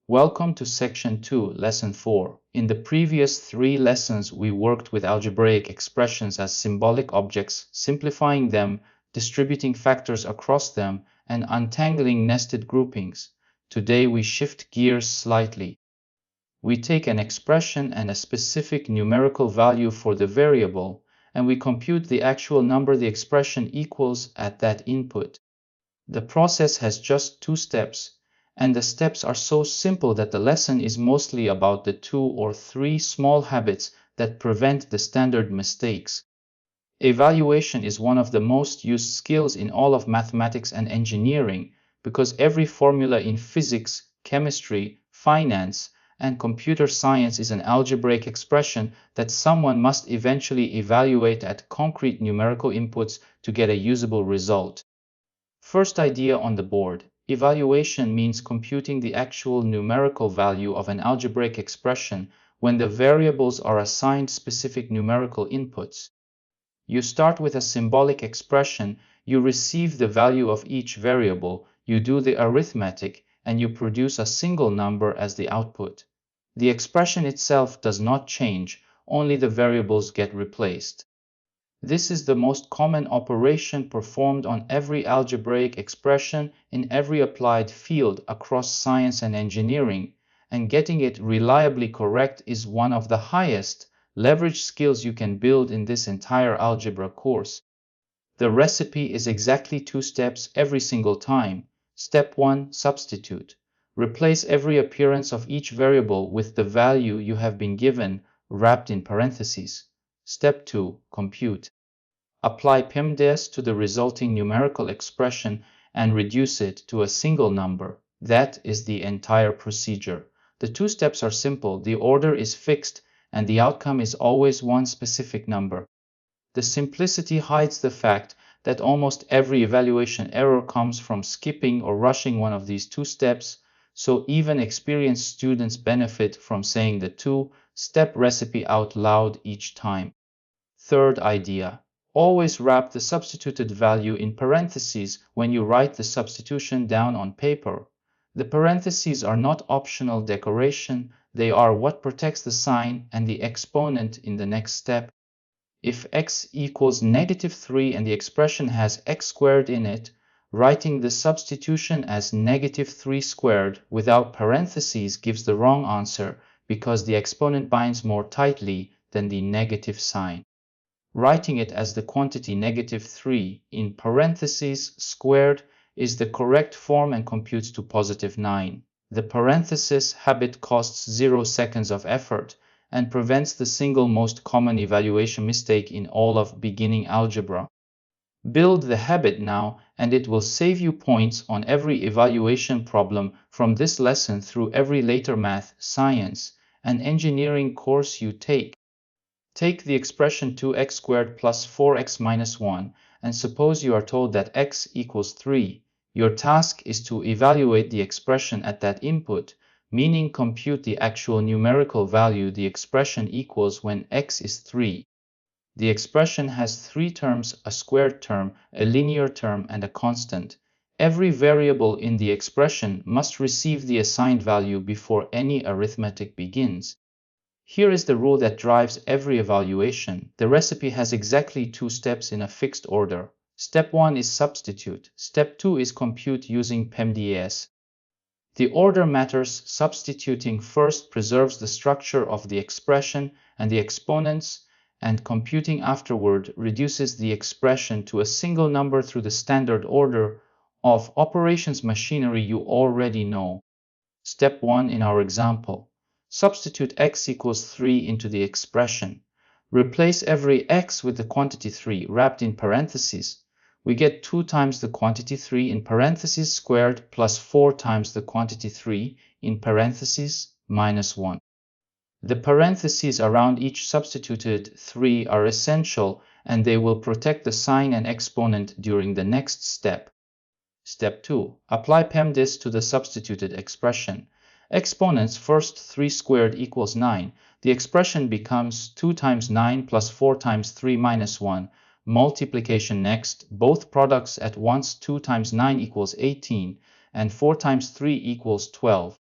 Welcome to Section 2, Lesson 4. In the previous 3 lessons, we worked with algebraic expressions as symbolic objects, simplifying them, distributing factors across them, and untangling nested groupings. Today, we shift gears slightly. We take an expression and a specific numerical value for the variable, and we compute the actual number the expression equals at that input. The process has just 2 steps, and the steps are so simple that the lesson is mostly about the 2 or 3 small habits that prevent the standard mistakes. Evaluation is one of the most used skills in all of mathematics and engineering because every formula in physics, chemistry, finance, and computer science is an algebraic expression that someone must eventually evaluate at concrete numerical inputs to get a usable result. First idea on the board. Evaluation means computing the actual numerical value of an algebraic expression when the variables are assigned specific numerical inputs. You start with a symbolic expression, you receive the value of each variable, you do the arithmetic, and you produce a single number as the output. The expression itself does not change, only the variables get replaced. This is the most common operation performed on every algebraic expression in every applied field across science and engineering, and getting it reliably correct is one of the highest leverage skills you can build in this entire algebra course. The recipe is exactly 2 steps every single time. Step 1, substitute. Replace every appearance of each variable with the value you have been given, wrapped in parentheses. Step 2, compute. Apply PEMDAS to the resulting numerical expression and reduce it to a single number. That is the entire procedure. The 2 steps are simple, the order is fixed, and the outcome is always one specific number. The simplicity hides the fact that almost every evaluation error comes from skipping or rushing one of these 2 steps, so even experienced students benefit from saying the 2-step recipe out loud each time. Third idea. Always wrap the substituted value in parentheses when you write the substitution down on paper. The parentheses are not optional decoration, they are what protects the sign and the exponent in the next step. If x equals -3 and the expression has x squared in it, writing the substitution as -3 squared without parentheses gives the wrong answer because the exponent binds more tightly than the negative sign. Writing it as the quantity -3 in parentheses squared is the correct form and computes to +9. The parenthesis habit costs 0 seconds of effort and prevents the single most common evaluation mistake in all of beginning algebra. Build the habit now, and it will save you points on every evaluation problem from this lesson through every later math, science, and engineering course you take. Take the expression 2x squared plus 4x minus 1, and suppose you are told that x equals 3. Your task is to evaluate the expression at that input, meaning compute the actual numerical value the expression equals when x is 3. The expression has 3 terms, a squared term, a linear term, and a constant. Every variable in the expression must receive the assigned value before any arithmetic begins. Here is the rule that drives every evaluation. The recipe has exactly 2 steps in a fixed order. Step 1 is substitute. Step 2 is compute using PEMDAS. The order matters. Substituting first preserves the structure of the expression and the exponents, and computing afterward reduces the expression to a single number through the standard order of operations machinery you already know. Step 1 in our example. Substitute x equals 3 into the expression. Replace every x with the quantity 3 wrapped in parentheses. We get 2 times the quantity 3 in parentheses squared plus 4 times the quantity 3 in parentheses minus 1. The parentheses around each substituted 3 are essential, and they will protect the sign and exponent during the next step. Step 2. Apply PEMDAS to the substituted expression. Exponents first 3 squared equals 9. The expression becomes 2 times 9 plus 4 times 3 minus 1. Multiplication next, both products at once. 2 times 9 equals 18 and 4 times 3 equals 12.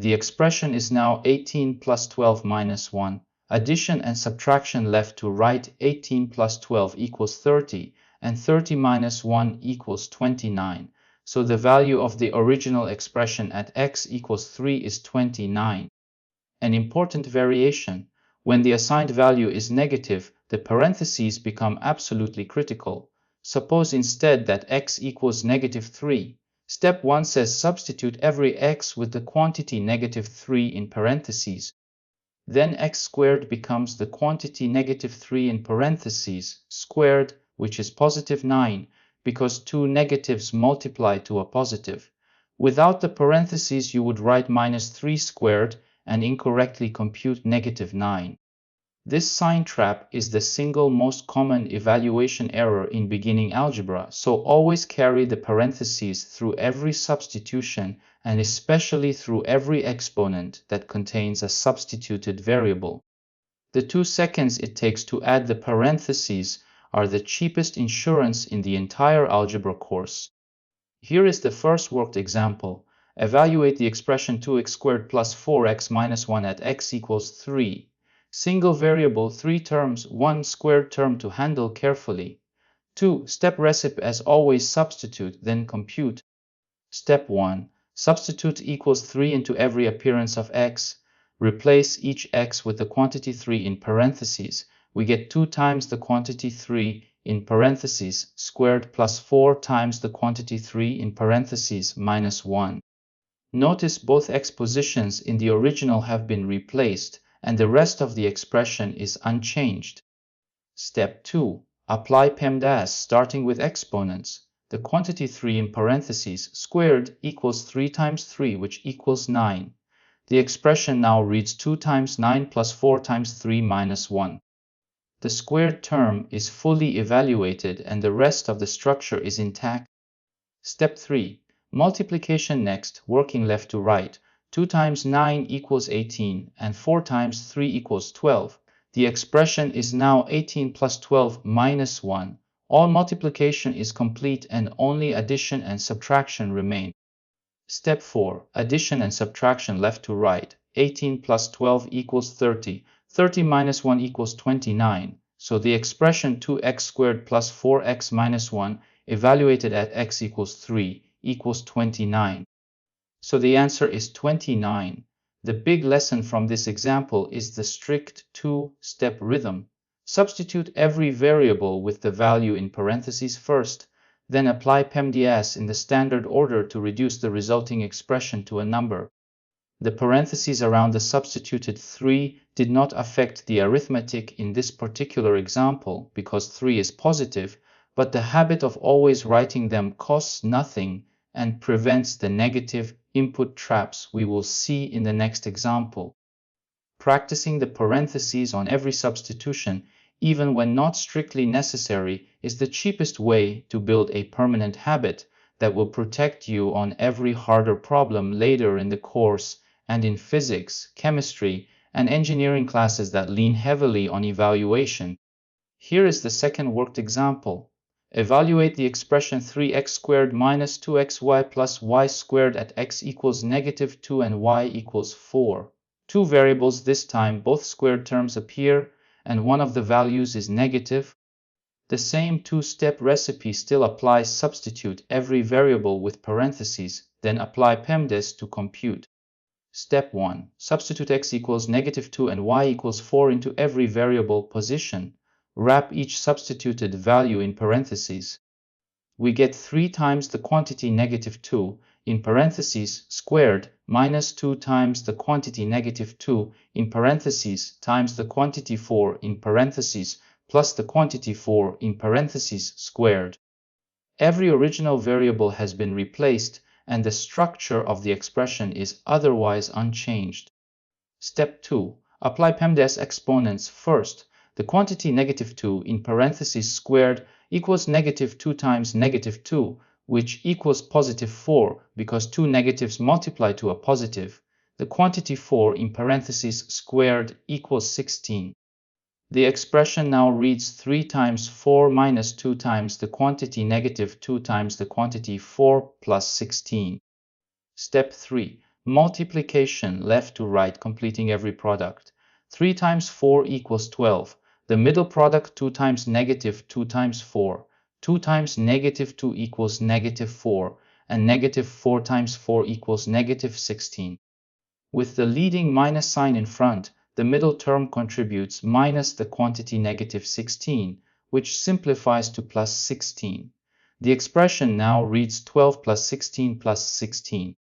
The expression is now 18 plus 12 minus 1. Addition and subtraction left to right. 18 plus 12 equals 30, and 30 minus 1 equals 29. So the value of the original expression at x equals 3 is 29. An important variation: when the assigned value is negative, the parentheses become absolutely critical. Suppose instead that x equals negative 3. Step 1 says substitute every x with the quantity negative 3 in parentheses. Then x squared becomes the quantity negative 3 in parentheses squared, which is positive 9, because two negatives multiply to a positive. Without the parentheses, you would write minus 3 squared and incorrectly compute negative 9. This sign trap is the single most common evaluation error in beginning algebra, so always carry the parentheses through every substitution and especially through every exponent that contains a substituted variable. The 2 seconds it takes to add the parentheses are the cheapest insurance in the entire algebra course. Here is the first worked example. Evaluate the expression 2x squared plus 4x minus 1 at x equals 3. Single variable, 3 terms, 1 squared term to handle carefully. 2. Step recipe as always, substitute, then compute. Step 1. Substitute equals 3 into every appearance of x. Replace each x with the quantity 3 in parentheses. We get 2 times the quantity 3 in parentheses squared plus 4 times the quantity 3 in parentheses minus 1. Notice both x positions in the original have been replaced, and the rest of the expression is unchanged. Step 2. Apply PEMDAS starting with exponents. The quantity 3 in parentheses squared equals 3 times 3, which equals 9. The expression now reads 2 times 9 plus 4 times 3 minus 1. The squared term is fully evaluated and the rest of the structure is intact. Step 3. Multiplication next, working left to right. 2 times 9 equals 18, and 4 times 3 equals 12. The expression is now 18 plus 12 minus 1. All multiplication is complete and only addition and subtraction remain. Step 4. Addition and subtraction left to right. 18 plus 12 equals 30. 30 minus 1 equals 29. So the expression 2x squared plus 4x minus 1 evaluated at x equals 3 equals 29. So the answer is 29. The big lesson from this example is the strict two-step rhythm. Substitute every variable with the value in parentheses first, then apply PEMDAS in the standard order to reduce the resulting expression to a number. The parentheses around the substituted 3 did not affect the arithmetic in this particular example because 3 is positive, but the habit of always writing them costs nothing and prevents the negative input traps we will see in the next example. Practicing the parentheses on every substitution, even when not strictly necessary, is the cheapest way to build a permanent habit that will protect you on every harder problem later in the course and in physics, chemistry, and engineering classes that lean heavily on evaluation. Here is the second worked example. Evaluate the expression 3x squared minus 2xy plus y squared at x equals negative 2 and y equals 4. Two variables this time, both squared terms appear, and one of the values is negative. The same two-step recipe still applies. Substitute every variable with parentheses, then apply PEMDAS to compute. Step 1. Substitute x equals negative 2 and y equals 4 into every variable position. Wrap each substituted value in parentheses. We get 3 times the quantity negative 2 in parentheses squared minus 2 times the quantity negative 2 in parentheses times the quantity 4 in parentheses plus the quantity 4 in parentheses squared. Every original variable has been replaced and the structure of the expression is otherwise unchanged. Step 2. Apply PEMDAS exponents first. The quantity negative 2 in parentheses squared equals negative 2 times negative 2, which equals positive 4 because two negatives multiply to a positive. The quantity 4 in parentheses squared equals 16. The expression now reads 3 times 4 minus 2 times the quantity negative 2 times the quantity 4 plus 16. Step 3. Multiplication left to right, completing every product. 3 times 4 equals 12. The middle product 2 times negative 2 times 4. 2 times negative 2 equals negative 4, and negative 4 times 4 equals negative 16. With the leading minus sign in front, the middle term contributes minus the quantity negative 16, which simplifies to plus 16. The expression now reads 12 plus 16 plus 16.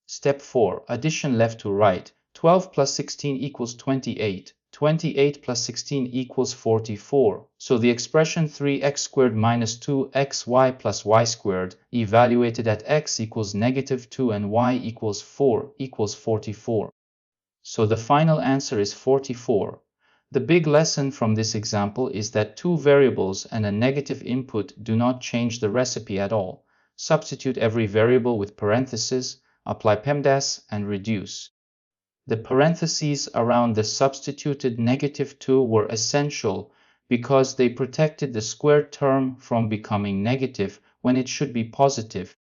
Step 4. Addition left to right. 12 plus 16 equals 28. 28 plus 16 equals 44. So the expression 3x squared minus 2xy plus y squared, evaluated at x equals negative 2 and y equals 4, equals 44. So the final answer is 44. The big lesson from this example is that two variables and a negative input do not change the recipe at all. Substitute every variable with parentheses, apply PEMDAS, and reduce. The parentheses around the substituted negative 2 were essential because they protected the squared term from becoming negative when it should be positive.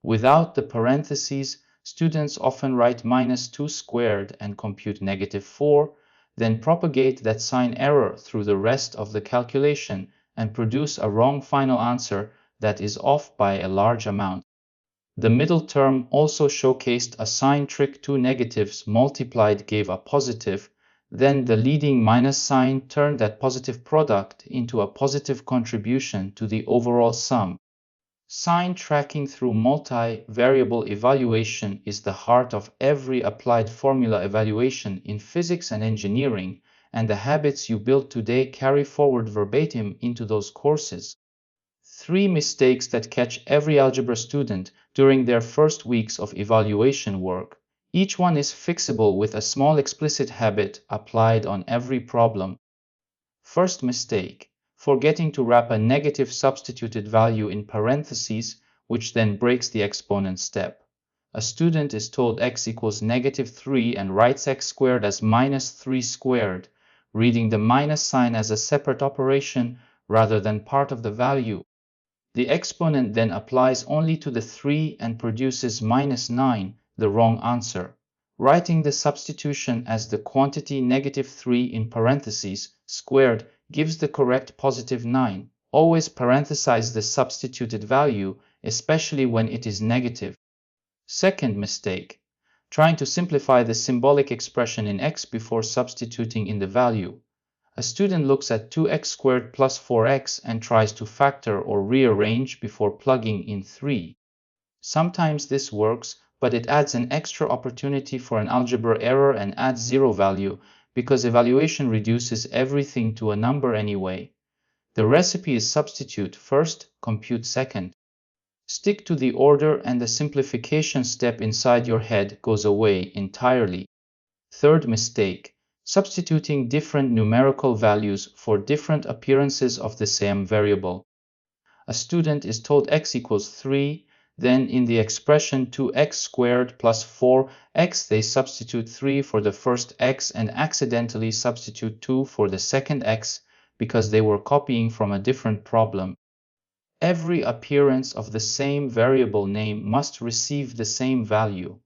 Without the parentheses, students often write minus 2 squared and compute negative 4, then propagate that sign error through the rest of the calculation and produce a wrong final answer that is off by a large amount. The middle term also showcased a sign trick. Two negatives multiplied gave a positive, then the leading minus sign turned that positive product into a positive contribution to the overall sum. Sign tracking through multi-variable evaluation is the heart of every applied formula evaluation in physics and engineering, and the habits you build today carry forward verbatim into those courses. 3 mistakes that catch every algebra student during their first weeks of evaluation work. Each one is fixable with a small explicit habit applied on every problem. First mistake: forgetting to wrap a negative substituted value in parentheses, which then breaks the exponent step. A student is told x equals negative 3 and writes x squared as minus 3 squared, reading the minus sign as a separate operation rather than part of the value. The exponent then applies only to the 3 and produces minus 9, the wrong answer. Writing the substitution as the quantity negative 3 in parentheses squared gives the correct positive 9. Always parenthesize the substituted value, especially when it is negative. Second mistake: trying to simplify the symbolic expression in x before substituting in the value. A student looks at 2x squared plus 4x and tries to factor or rearrange before plugging in 3. Sometimes this works, but it adds an extra opportunity for an algebra error and adds zero value, because evaluation reduces everything to a number anyway. The recipe is substitute first, compute second. Stick to the order and the simplification step inside your head goes away entirely. Third mistake: substituting different numerical values for different appearances of the same variable. A student is told x equals 3, then in the expression 2x squared plus 4x they substitute 3 for the first x and accidentally substitute 2 for the second x because they were copying from a different problem. Every appearance of the same variable name must receive the same value.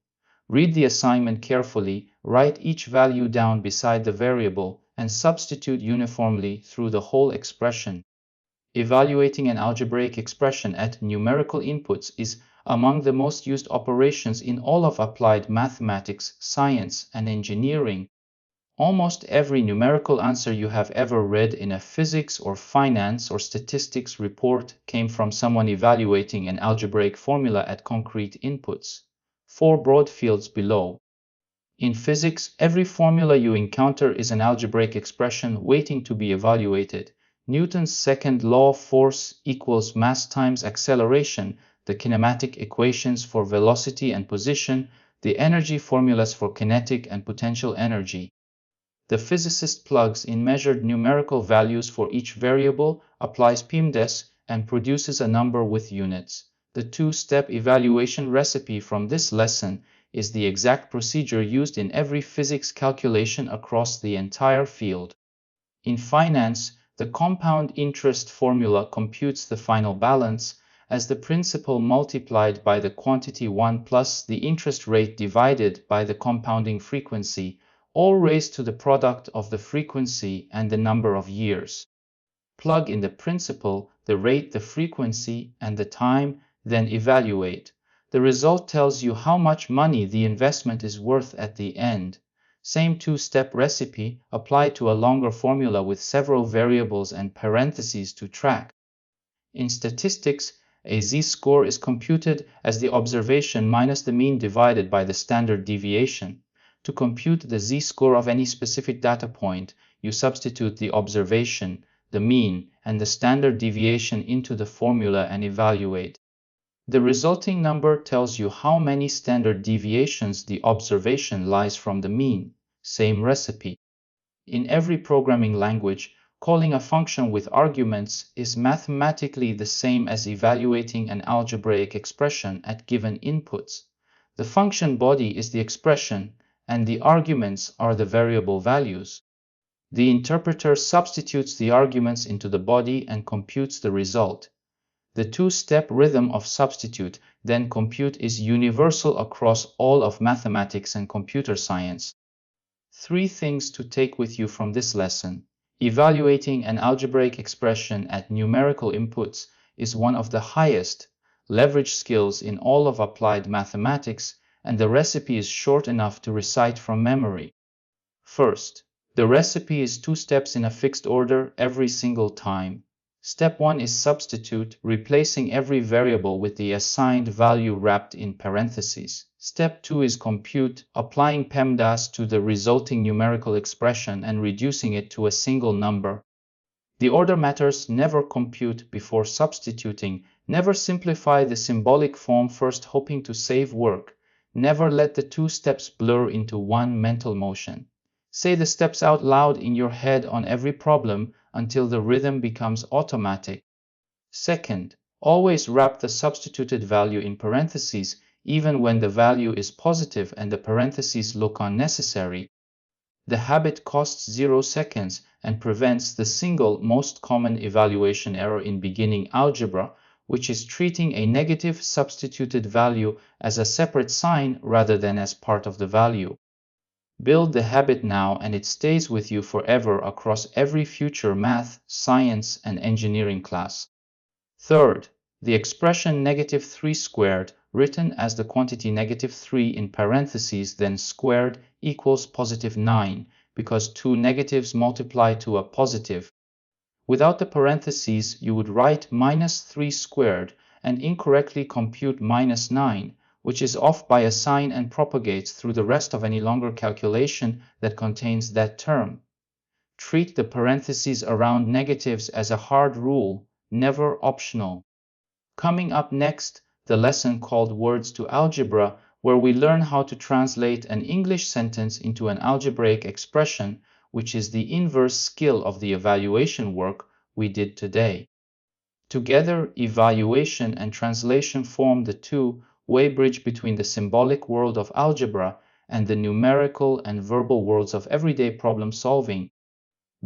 Read the assignment carefully, write each value down beside the variable, and substitute uniformly through the whole expression. Evaluating an algebraic expression at numerical inputs is among the most used operations in all of applied mathematics, science, and engineering. Almost every numerical answer you have ever read in a physics or finance or statistics report came from someone evaluating an algebraic formula at concrete inputs. 4 broad fields below. In physics, every formula you encounter is an algebraic expression waiting to be evaluated. Newton's second law of force equals mass times acceleration, the kinematic equations for velocity and position, the energy formulas for kinetic and potential energy. The physicist plugs in measured numerical values for each variable, applies PEMDAS, and produces a number with units. The two-step evaluation recipe from this lesson is the exact procedure used in every physics calculation across the entire field. In finance, the compound interest formula computes the final balance, as the principal multiplied by the quantity 1 plus the interest rate divided by the compounding frequency, all raised to the product of the frequency and the number of years. Plug in the principal, the rate, the frequency, and the time, then evaluate. The result tells you how much money the investment is worth at the end. Same two-step recipe applied to a longer formula with several variables and parentheses to track. In statistics, a z-score is computed as the observation minus the mean divided by the standard deviation. To compute the z-score of any specific data point, you substitute the observation, the mean, and the standard deviation into the formula and evaluate. The resulting number tells you how many standard deviations the observation lies from the mean. Same recipe. In every programming language, calling a function with arguments is mathematically the same as evaluating an algebraic expression at given inputs. The function body is the expression, and the arguments are the variable values. The interpreter substitutes the arguments into the body and computes the result. The two-step rhythm of substitute, then compute is universal across all of mathematics and computer science. 3 things to take with you from this lesson. Evaluating an algebraic expression at numerical inputs is one of the highest leverage skills in all of applied mathematics, and the recipe is short enough to recite from memory. First, the recipe is 2 steps in a fixed order every single time. Step 1 is substitute, replacing every variable with the assigned value wrapped in parentheses. Step 2 is compute, applying PEMDAS to the resulting numerical expression and reducing it to a single number. The order matters. Never compute before substituting. Never simplify the symbolic form first hoping to save work. Never let the 2 steps blur into one mental motion. Say the steps out loud in your head on every problem until the rhythm becomes automatic. Second, always wrap the substituted value in parentheses even when the value is positive and the parentheses look unnecessary. The habit costs 0 seconds and prevents the single most common evaluation error in beginning algebra, which is treating a negative substituted value as a separate sign rather than as part of the value. Build the habit now and it stays with you forever across every future math, science, and engineering class. Third, the expression -3 squared, written as the quantity -3 in parentheses then squared, equals +9, because 2 negatives multiply to a positive. Without the parentheses, you would write -3 squared and incorrectly compute -9, which is off by a sign and propagates through the rest of any longer calculation that contains that term. Treat the parentheses around negatives as a hard rule, never optional. Coming up next, the lesson called Words to Algebra, where we learn how to translate an English sentence into an algebraic expression, which is the inverse skill of the evaluation work we did today. Together, evaluation and translation form the two-way bridge between the symbolic world of algebra and the numerical and verbal worlds of everyday problem solving.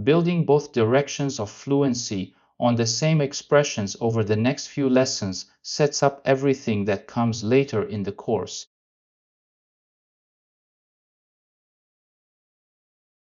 Building both directions of fluency on the same expressions over the next few lessons sets up everything that comes later in the course.